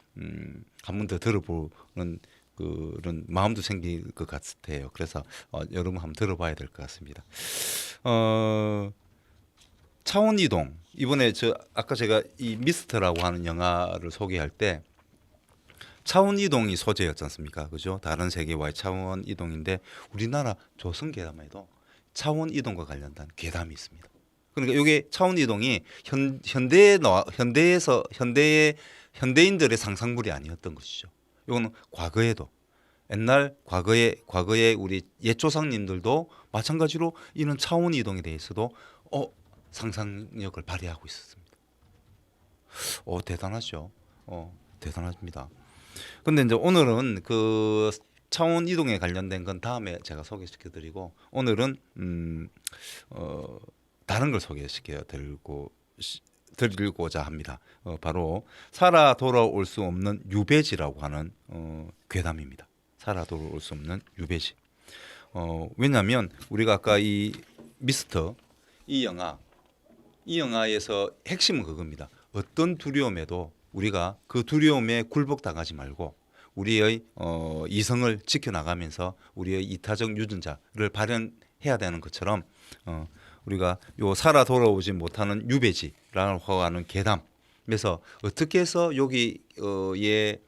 한 번 더 들어보는 그런 마음도 생길 것 같아요. 그래서 여러분 한번 들어봐야 될 것 같습니다. 차원 이동 아까 제가 이 미스트라고 하는 영화를 소개할 때 차원 이동이 소재였지 않습니까? 그죠? 다른 세계와의 차원 이동인데 우리나라 조선 괴담에도 차원 이동과 관련된 괴담이 있습니다. 그러니까 이게 차원 이동이 현대인들의 상상물이 아니었던 것이죠. 이거는 과거에도 옛날 과거에 우리 옛 조상님들도 마찬가지로 이런 차원 이동에 대해서도 상상력을 발휘하고 있었습니다. 대단하죠. 대단합니다. 근데 이제 오늘은 그 차원 이동에 관련된 건 다음에 제가 소개시켜드리고 오늘은 다른 걸 소개시켜 드리고자 합니다. 바로 살아 돌아올 수 없는 유배지라고 하는 괴담입니다. 살아 돌아올 수 없는 유배지. 왜냐하면 우리가 아까 이 미스터 이 영화에서 핵심은 그겁니다. 어떤 두려움에도 우리가 그 두려움에 굴복당하지 말고 우리의 이성을 지켜나가면서 우리의 이타적 유전자를 발현해야 되는 것처럼 우리가 요 살아 돌아오지 못하는 유배지라고 하는 괴담에서 어떻게 해서 여기에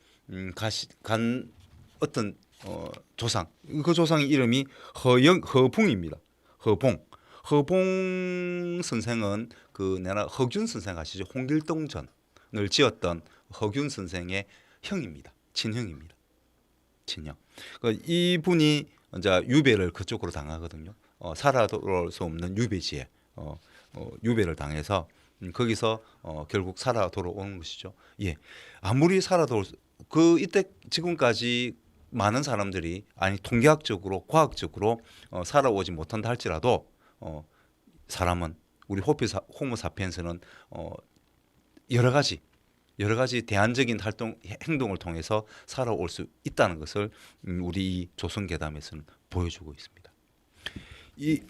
간 어떤 조상, 그 조상의 이름이 허붕입니다. 허붕 선생은 그 내나 허균 선생 아시죠? 홍길동전을 지었던 허균 선생의 형입니다. 친형입니다. 친형. 이분이 이제 유배를 그쪽으로 당하거든요. 살아 돌아올 수 없는 유배지에 유배를 당해서 거기서 결국 살아 돌아오는 것이죠. 예, 아무리 살아 돌아올 이때 지금까지 많은 사람들이 통계학적으로 과학적으로 살아오지 못한다 할지라도 사람은 우리 호모사피엔스는 여러 가지 대안적인 행동을 통해서 살아올 수 있다는 것을 우리 이 조선괴담에서는 보여주고 있습니다. 이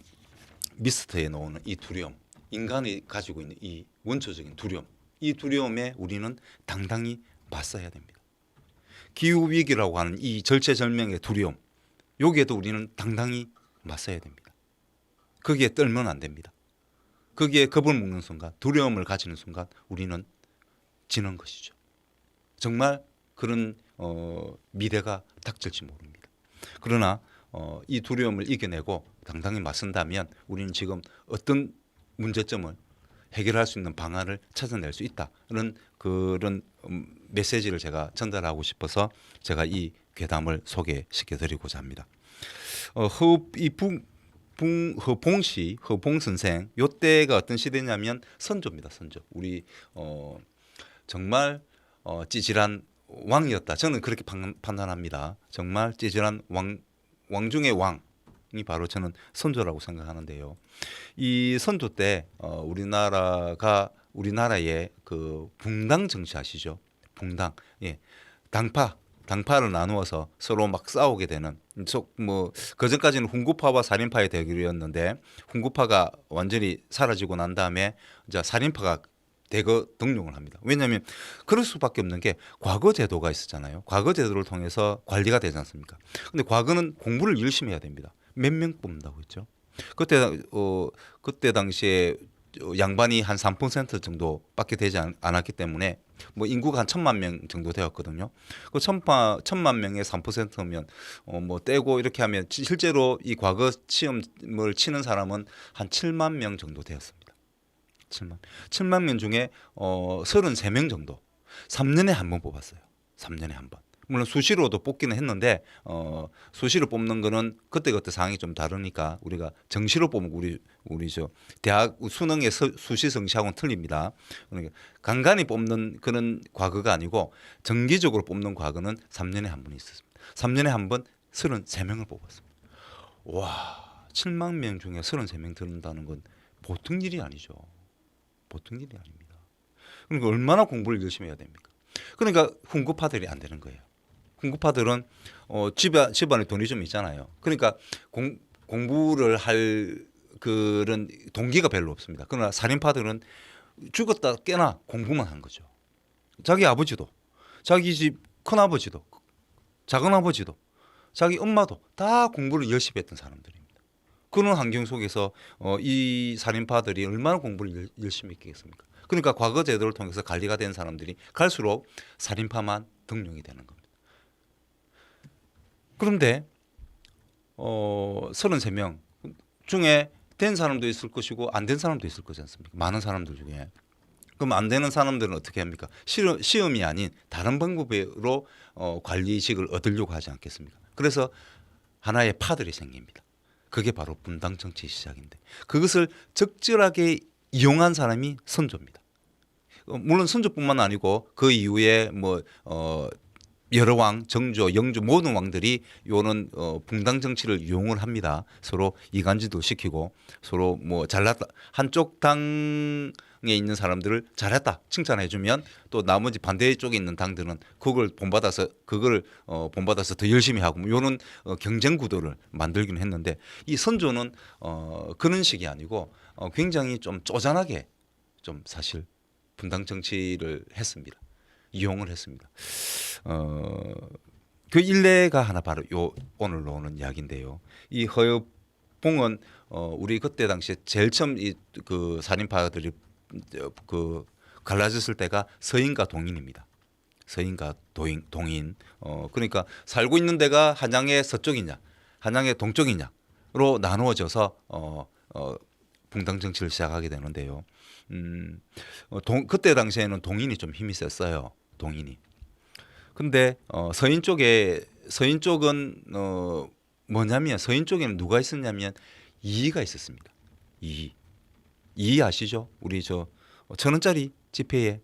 미스터에 나오는 이 두려움, 인간이 가지고 있는 이 원초적인 두려움, 이 두려움에 우리는 당당히 맞서야 됩니다. 기후 위기라고 하는 이 절체절명의 두려움, 여기에도 우리는 당당히 맞서야 됩니다. 거기에 떨면 안 됩니다. 거기에 겁을 먹는 순간, 두려움을 가지는 순간 우리는 지는 것이죠. 정말 그런 미래가 닥칠지 모릅니다. 그러나 이 두려움을 이겨내고 당당히 맞선다면 우리는 지금 어떤 문제점을 해결할 수 있는 방안을 찾아낼 수 있다는 그런 메시지를 제가 전달하고 싶어서 제가 이 괴담을 소개시켜드리고자 합니다. 허봉 선생 요때가 어떤 시대냐면 선조입니다. 선조. 우리 정말 찌질한 왕이었다. 저는 그렇게 판단합니다. 정말 찌질한 왕 중의 왕이 바로 저는 선조라고 생각하는데요. 이 선조 때 우리나라의 그 붕당 정치 아시죠? 붕당. 예. 당파를 나누어서 서로 막 싸우게 되는 그전까지는 훈구파와 살인파의 대결이었는데 훈구파가 완전히 사라지고 난 다음에 이제 살인파가 대거 등용을 합니다. 왜냐하면 그럴 수밖에 없는 게 과거 제도가 있었잖아요. 과거 제도를 통해서 관리가 되지 않습니까? 근데 과거는 공부를 열심히 해야 됩니다. 몇 명 뽑는다고 했죠. 그때 당시에 양반이 한 3% 정도밖에 되지 않았기 때문에 인구가 한 1,000만 명 정도 되었거든요. 그 1,000만 명의 3%면 떼고 이렇게 하면 실제로 이 과거 시험을 치는 사람은 한 7만 명 정도 되었습니다. 7만 명 중에 33명 정도 3년에 한 번 뽑았어요. 3년에 한 번. 물론 수시로도 뽑기는 했는데 수시로 뽑는 거는 그때 상황이 좀 다르니까 우리가 정시로 뽑으면 우리 대학 수능의 수시 성시하고는 틀립니다. 그러니까 간간히 뽑는 그런 과거가 아니고 정기적으로 뽑는 과거는 3년에 한 번 있었습니다. 3년에 한 번 33명을 뽑았습니다. 와, 7만 명 중에 33명 들은다는 건 보통 일이 아니죠. 보통 일이 아닙니다. 그러니까 얼마나 공부를 열심히 해야 됩니까? 그러니까 훈구파들이 안 되는 거예요. 훈구파들은 집안에 돈이 좀 있잖아요. 그러니까 공부를 할 그런 동기가 별로 없습니다. 그러나 살인파들은 죽었다 깨나 공부만 한 거죠. 자기 아버지도, 자기 집 큰아버지도, 작은아버지도, 자기 엄마도 다 공부를 열심히 했던 사람들입니다. 그런 환경 속에서 이 살인파들이 얼마나 공부를 열심히 했겠습니까? 그러니까 과거 제도를 통해서 관리가 된 사람들이 갈수록 살인파만 등용이 되는 겁니다. 그런데 33명 중에 된 사람도 있을 것이고 안 된 사람도 있을 거지 않습니까? 많은 사람들 중에. 그럼 안 되는 사람들은 어떻게 합니까? 시험이 아닌 다른 방법으로 관리직을 얻으려고 하지 않겠습니까? 그래서 하나의 파들이 생깁니다. 그게 바로 분당 정치 시작인데 그것을 적절하게 이용한 사람이 선조입니다. 물론 선조뿐만 아니고 그 이후에 여러 왕, 정조, 영조 모든 왕들이 요는 분당 정치를 이용을 합니다. 서로 이간질도 시키고 서로 잘났다 한쪽 당에 있는 사람들을 잘했다 칭찬해주면 또 나머지 반대 쪽에 있는 당들은 그걸 본받아서 더 열심히 하고 요는 경쟁 구도를 만들기는 했는데 이 선조는 그런 식이 아니고 굉장히 좀 쪼잔하게 좀 사실 분당 정치를 했습니다. 이용을 했습니다. 그 일례가 하나 바로 오늘 나오는 이야기인데요. 이 허여봉은 우리 그때 당시에 제일 처음 그 살인파들이 그 갈라졌을 때가 서인과 동인입니다. 서인과 동인. 그러니까 살고 있는 데가 한양의 서쪽이냐, 한양의 동쪽이냐로 나누어져서 분당 정치를 시작하게 되는데요. 그때 당시에는 동인이 좀 힘이 셌어요. 동인이. 근데 서인 쪽은 뭐냐면 서인 쪽에는 누가 있었냐면 이이가 있었습니다. 이이 아시죠? 우리 저 1,000원짜리 지폐에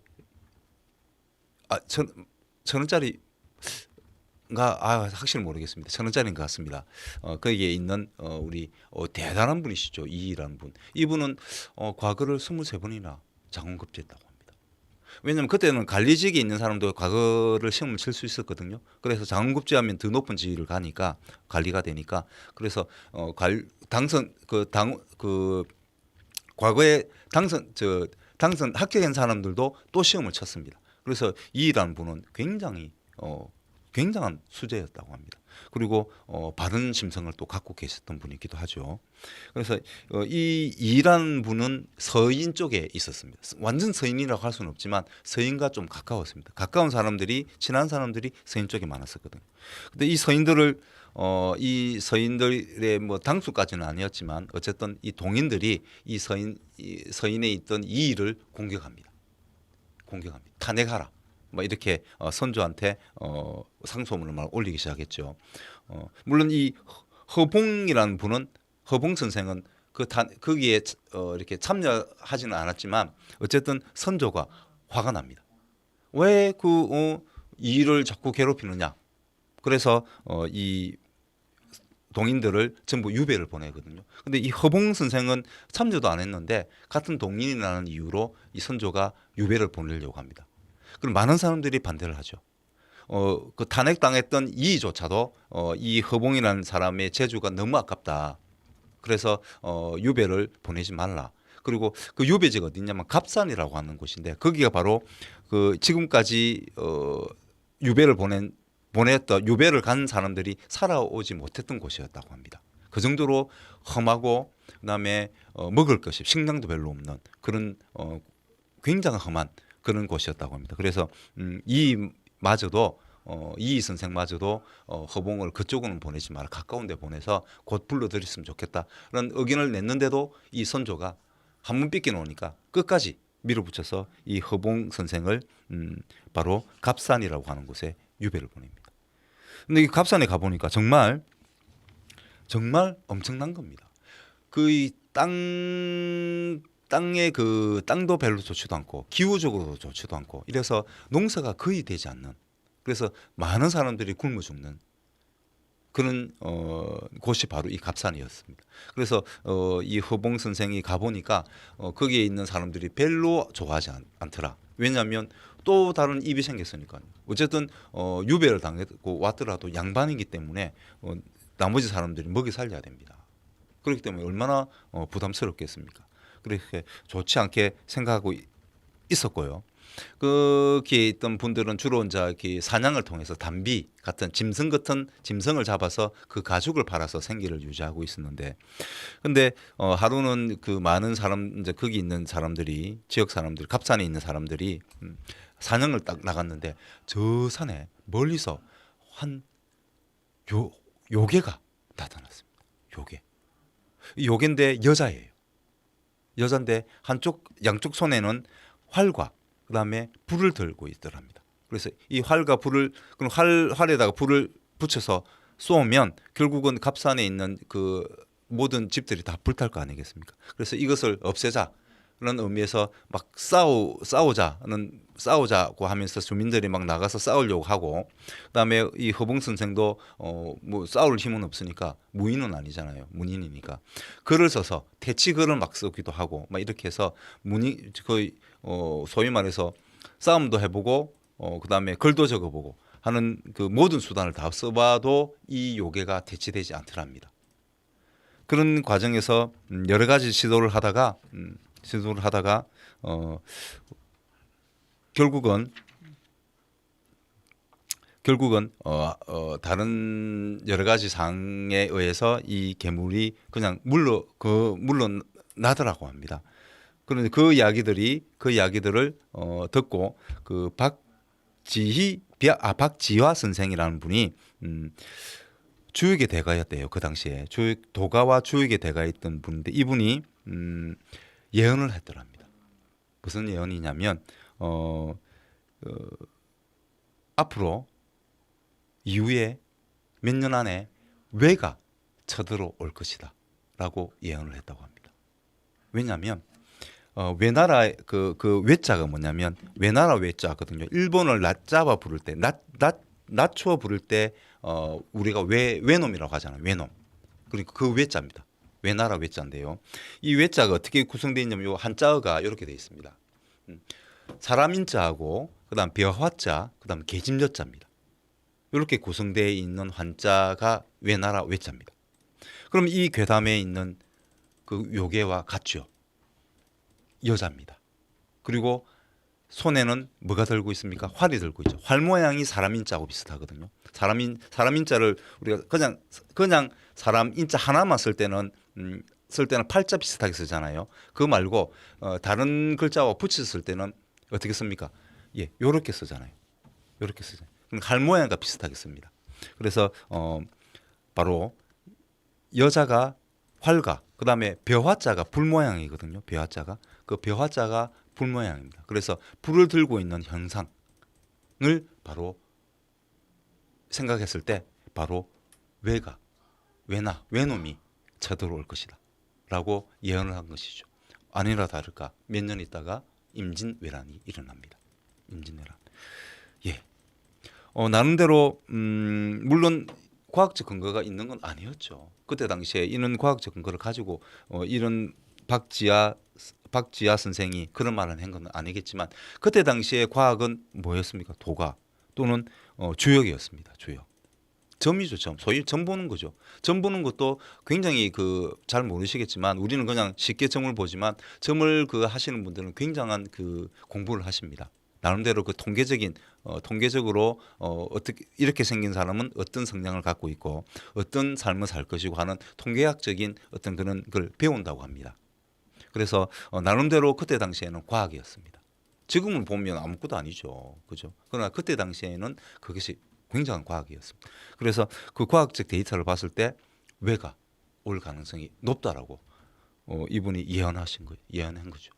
천 원짜리가 확실히 모르겠습니다. 1,000원짜리인 것 같습니다. 거기에 있는 우리 대단한 분이시죠. 이이라는 분. 이분은 과거를 23번이나 장원급제했다고 합니다. 왜냐하면 그때는 관리직에 있는 사람도 과거를 시험을 칠 수 있었거든요. 그래서 장원급제하면 더 높은 지위를 가니까 관리가 되니까 그래서 과거에 당선 합격한 사람들도 또 시험을 쳤습니다. 그래서 이이라는 분은 굉장한 수재였다고 합니다. 그리고 바른 심성을 또 갖고 계셨던 분이기도 하죠. 그래서 이 이이라는 분은 서인 쪽에 있었습니다. 완전 서인이라고 할 수는 없지만 서인과 좀 가까웠습니다. 가까운 사람들이 친한 사람들이 서인 쪽에 많았었거든요. 근데 이 서인들의 당수까지는 아니었지만 어쨌든 이 동인들이 이 서인에 있던 이이를 공격합니다. 탄핵하라. 이렇게 선조한테 상소문을 막 올리기 시작했죠. 물론 이 허봉이라는 분은 허봉 선생은 거기에 이렇게 참여하지는 않았지만 어쨌든 선조가 화가 납니다. 왜 이를 자꾸 괴롭히느냐? 그래서 이 동인들을 전부 유배를 보내거든요. 근데 이 허봉 선생은 참여도 안 했는데 같은 동인이라는 이유로 이 선조가 유배를 보내려고 합니다. 그럼 많은 사람들이 반대를 하죠. 그 탄핵당했던 이조차도 이 허봉이라는 사람의 재주가 너무 아깝다. 그래서 유배를 보내지 말라. 그리고 그 유배지가 어디냐면 갑산이라고 하는 곳인데 거기가 바로 그 지금까지 유배를 간 사람들이 살아오지 못했던 곳이었다고 합니다. 그 정도로 험하고 그다음에 먹을 것이 식량도 별로 없는 그런 굉장히 험한 그런 곳이었다고 합니다. 그래서 이이 선생마저도 허봉을 그쪽으로는 보내지 마라. 가까운 데 보내서 곧 불러들였으면 좋겠다. 그런 의견을 냈는데도 이 선조가 한 번 삐끼 놓으니까 끝까지 밀어붙여서 이 허봉 선생을 바로 갑산이라고 하는 곳에 유배를 보냅니다. 근데 이 갑산에 가보니까 정말 엄청난 겁니다. 그 땅의 그 땅도 별로 좋지도 않고 기후적으로도 좋지도 않고 이래서 농사가 거의 되지 않는 그래서 많은 사람들이 굶어 죽는 그런 곳이 바로 이 갑산이었습니다. 그래서 이 허봉 선생이 가보니까 거기에 있는 사람들이 별로 좋아하지 않더라. 왜냐하면 또 다른 입이 생겼으니까요. 어쨌든 유배를 당했고 왔더라도 양반이기 때문에 나머지 사람들이 먹이 살려야 됩니다. 그렇기 때문에 얼마나 부담스럽겠습니까? 그렇게 좋지 않게 생각하고 있었고요. 거기에 있던 분들은 주로 이제 사냥을 통해서 담비 같은 짐승 같은 짐승을 잡아서 그 가죽을 팔아서 생계를 유지하고 있었는데, 근데 하루는 그 많은 사람 이제 거기 있는 사람들이 지역 사람들 갑산에 있는 사람들이 사냥을 딱 나갔는데 저 산에 멀리서 한 요괴가 나타났습니다. 요괴. 이 요괴인데 여자예요. 여자인데 양쪽 손에는 활과 그다음에 불을 들고 있더랍니다. 그래서 이 활과 불을 그럼 활에다가 불을 붙여서 쏘면 결국은 갑산에 있는 그 모든 집들이 다 불탈 거 아니겠습니까? 그래서 이것을 없애자는 의미에서 막 싸우자고 하면서 주민들이 막 나가서 싸우려고 하고, 그다음에 이 허봉 선생도 뭐 싸울 힘은 없으니까 무인은 아니잖아요. 문인이니까 글을 써서 퇴치글을 막 쓰기도 하고 막 이렇게 해서 거의 소위 말해서 싸움도 해보고 그다음에 글도 적어보고 하는 그 모든 수단을 다 써봐도 이 요괴가 퇴치되지 않더랍니다. 그런 과정에서 여러 가지 시도를 하다가 결국은 다른 여러 가지 상에 의해서 이 괴물이 그냥 물러나더라고 합니다. 그런데 그 이야기들을 듣고 그 박지화 선생이라는 분이 주역의 대가였대요. 그 당시에 도가와 주역의 대가였던 분인데 이분이 예언을 했더랍니다. 무슨 예언이냐면 앞으로 이후에 몇 년 안에 외가 쳐들어올 것이다라고 예언을 했다고 합니다. 왜냐하면 외나라 그 외자가 뭐냐면 외나라 외자거든요. 일본을 낮잡아 부를 때 낮추어 부를 때 우리가 외놈이라고 하잖아요. 외놈. 그러니까 그 외자입니다. 외나라 외자인데요. 이 외자가 어떻게 구성되어 있냐면 요 한자어가 이렇게 되어 있습니다. 사람인자하고 그다음 벼화자, 그다음 계집여자입니다. 이렇게 구성되어 있는 한자가 외나라 외자입니다. 그럼 이 괴담에 있는 그 요괴와 같죠. 여자입니다. 그리고 손에는 뭐가 들고 있습니까? 활이 들고 있죠. 활 모양이 사람 인자하고 비슷하거든요. 사람 인자를 우리가 그냥 사람 인자 하나만 쓸 때는 팔자 비슷하게 쓰잖아요. 그거 말고 다른 글자와 붙였을 때는 어떻게 씁니까? 예, 요렇게 쓰잖아요. 요렇게 쓰잖아요. 활 모양과 비슷하게 씁니다. 그래서 바로 여자가 활과 그다음에 벼화자가 불 모양이거든요. 벼화자가 그 벼화자가 불 모양입니다. 그래서 불을 들고 있는 현상을 바로 생각했을 때 바로 외놈이 쳐들어올 것이다 라고 예언을 한 것이죠. 아니라 다를까 몇 년 있다가 임진왜란이 일어납니다. 임진왜란. 예. 나름대로 물론 과학적 근거가 있는 건 아니었죠. 그때 당시에 이런 과학적 근거를 가지고 이런 박지하 선생이 그런 말을 한 건 아니겠지만 그때 당시에 과학은 뭐였습니까? 도가 또는 주역이었습니다. 주역. 점이죠, 점. 소위 점 보는 거죠. 점 보는 것도 굉장히 잘 모르시겠지만 우리는 그냥 쉽게 점을 보지만 점을 하시는 분들은 굉장한 공부를 하십니다. 나름대로 통계적으로 어떻게 이렇게 생긴 사람은 어떤 성향을 갖고 있고 어떤 삶을 살 것이고 하는 통계학적인 어떤 그런 걸 배운다고 합니다. 그래서 나름대로 그때 당시에는 과학이었습니다. 지금은 보면 아무것도 아니죠, 그죠? 그러나 그때 당시에는 그것이 굉장한 과학이었습니다. 그래서 그 과학적 데이터를 봤을 때 외가 올 가능성이 높다라고 이분이 예언한 거죠.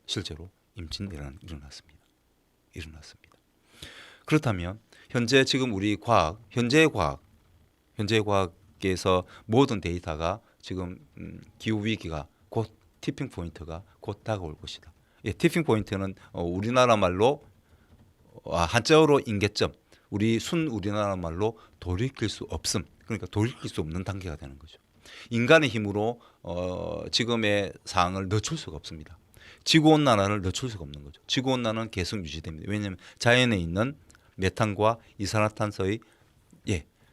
실제로 임진왜란이 일어났습니다. 그렇다면 현재 지금 우리 현재의 과학에서 모든 데이터가 지금 기후 위기가 곧 티핑 포인트가 곧 다가올 것이다. 예, 티핑 포인트는 우리나라 말로 한자어로 임계점, 우리나라 말로 돌이킬 수 없음. 그러니까 돌이킬 수 없는 단계가 되는 거죠. 인간의 힘으로 지금의 상황을 늦출 수가 없습니다. 지구온난화를 늦출 수가 없는 거죠. 지구온난화는 계속 유지됩니다. 왜냐하면 자연에 있는 메탄과 이산화탄소의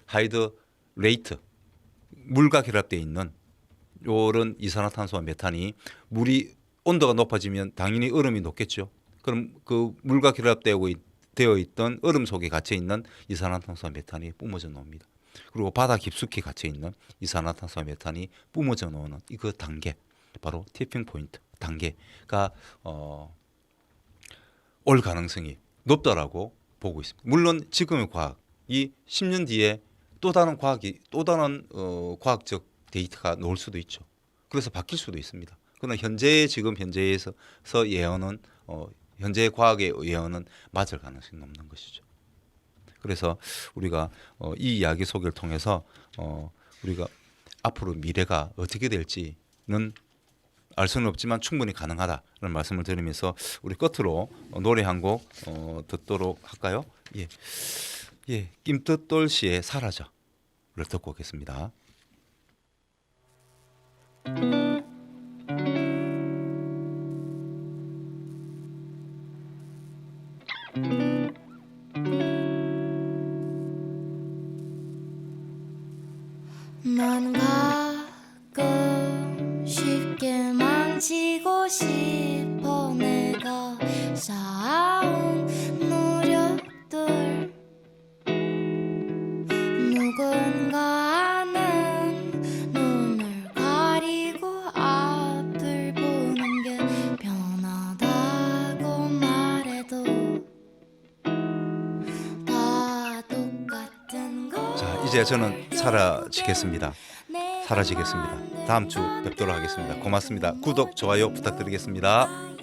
하이드레이트, 물과 결합되어 있는 이런 이산화탄소와 메탄이 물이 온도가 높아지면 당연히 얼음이 녹겠죠. 그럼 그 물과 결합되어 있던 얼음 속에 갇혀 있는 이산화탄소와 메탄이 뿜어져 나옵니다. 그리고 바다 깊숙이 갇혀 있는 이산화탄소와 메탄이 뿜어져 나오는 그 단계, 바로 티핑 포인트 단계가 올 가능성이 높다라고 보고 있습니다. 물론 지금의 과학이 10년 뒤에 또 다른 과학적 데이터가 나올 수도 있죠. 그래서 바뀔 수도 있습니다. 그러나 현재에서 예언은 현재 과학의 예언은 맞을 가능성이 높는 것이죠. 그래서 우리가 이 이야기 소개를 통해서 우리가 앞으로 미래가 어떻게 될지는 알 수는 없지만 충분히 가능하다는 말씀을 드리면서 우리 끝으로 노래 한 곡 듣도록 할까요? 예, 김뜻돌 씨의 사라져를 듣고 오겠습니다. 난 가끔 쉽게 망치고 싶어 내가 쌓아온 노력들 누군가는 눈을 가리고 앞을 보는 게 편하다고 말해도 다 똑같은 거 자, 이제 저는 사라지겠습니다. 다음 주 뵙도록 하겠습니다. 고맙습니다. 구독, 좋아요 부탁드리겠습니다.